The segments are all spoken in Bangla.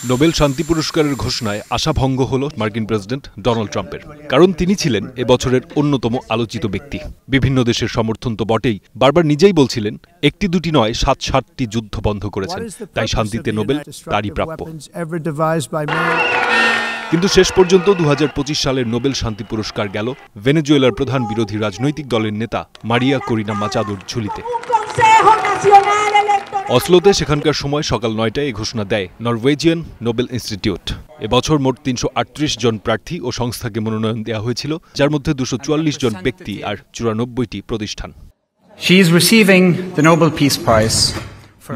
নোবেল শান্তি পুরস্কারের ঘোষণায় আশাভঙ্গ হল মার্কিন প্রেসিডেন্ট ডোনাল্ড ট্রাম্পের। কারণ তিনি ছিলেন এবছরের অন্যতম আলোচিত ব্যক্তি। বিভিন্ন দেশের সমর্থন তো বটেই, বারবার নিজেই বলছিলেন একটি দুটি নয় ৭৭টি যুদ্ধ বন্ধ করেছেন, তাই শান্তিতে নোবেল তারই প্রাপ্য। কিন্তু শেষ পর্যন্ত ২০২৫ সালের নোবেল শান্তি পুরস্কার গেল ভেনেজুয়েলার প্রধান বিরোধী রাজনৈতিক দলের নেতা মারিয়া করিনা মাচাদোর ঝুলিতে। অসলোতে সেখানকার সময় সকাল ৯টায় এই ঘোষণা দেয় নরওয়েজিয়ান নোবেল ইনস্টিটিউট। এবছর মোট ৩৩৮ জন প্রার্থী ও সংস্থাকে মনোনয়ন দেওয়া হয়েছিল, যার মধ্যে ২৪৪ জন ব্যক্তি আর ৯৪টি প্রতিষ্ঠান।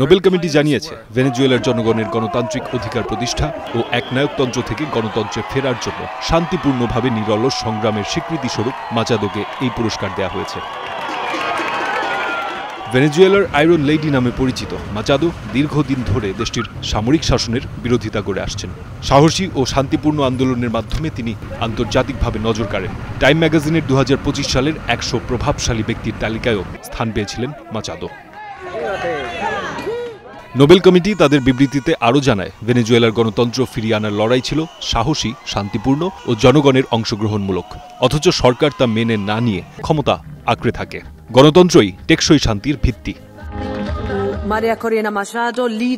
নোবেল কমিটি জানিয়েছে, ভেনেজুয়েলার জনগণের গণতান্ত্রিক অধিকার প্রতিষ্ঠা ও একনায়কতন্ত্র থেকে গণতন্ত্রে ফেরার জন্য শান্তিপূর্ণভাবে নিরলস সংগ্রামের স্বীকৃতিস্বরূপ মাচাদোকে এই পুরস্কার দেওয়া হয়েছে। ভেনেজুয়েলার আয়রন লেডি নামে পরিচিত মাচাদো দীর্ঘদিন ধরে দেশটির সামরিক শাসনের বিরোধিতা করে আসছেন। সাহসী ও শান্তিপূর্ণ আন্দোলনের মাধ্যমে তিনি আন্তর্জাতিকভাবে নজর কাড়েন। টাইম ম্যাগাজিনের ২০২৫ সালের ১০০ প্রভাবশালী ব্যক্তির তালিকায়ও স্থান পেয়েছিলেন মাচাদো। নোবেল কমিটি তাদের বিবৃতিতে আরও জানায়, ভেনেজুয়েলার গণতন্ত্র ফিরিয়ে আনার লড়াই ছিল সাহসী, শান্তিপূর্ণ ও জনগণের অংশগ্রহণমূলক, অথচ সরকার তা মেনে না নিয়ে ক্ষমতা আঁকড়ে থাকে। গণতন্ত্রই টেকসই শান্তির ভিত্তি।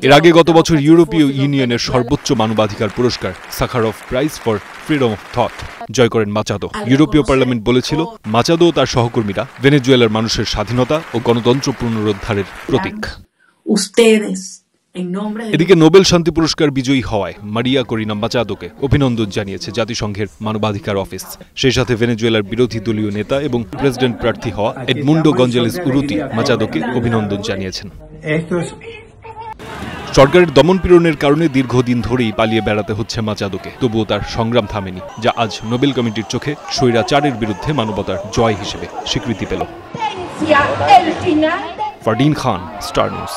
এর আগে গত বছর ইউরোপীয় ইউনিয়নের সর্বোচ্চ মানবাধিকার পুরস্কার Sakharov prize for freedom of thought জয় করেন মাচাদো। ইউরোপীয় পার্লামেন্ট বলেছিল, মাচাদো ও তার সহকর্মীরা ভেনেজুয়েলার মানুষের স্বাধীনতা ও গণতন্ত্র পুনরুদ্ধারের প্রতীক। এদিকে নোবেল শান্তি পুরস্কার বিজয়ী হওয়ায় মারিয়া করিনা মাচাদোকে অভিনন্দন জানিয়েছে জাতিসংঘের মানবাধিকার অফিস। সেই সাথে ভেনেজুয়েলার বিরোধী দলীয় নেতা এবং প্রেসিডেন্ট প্রার্থী হওয়া এডমুন্ডো গঞ্জালেস উরুতি মাচাদোকে অভিনন্দন জানিয়েছেন। সরকারের দমনপীড়নের কারণে দীর্ঘদিন ধরেই পালিয়ে বেড়াতে হচ্ছে মাচাদোকে, তবুও তার সংগ্রাম থামেনি, যা আজ নোবেল কমিটির চোখে স্বৈরাচারের বিরুদ্ধে মানবতার জয় হিসেবে স্বীকৃতি পেল। ফারদিন খান, স্টার নিউজ।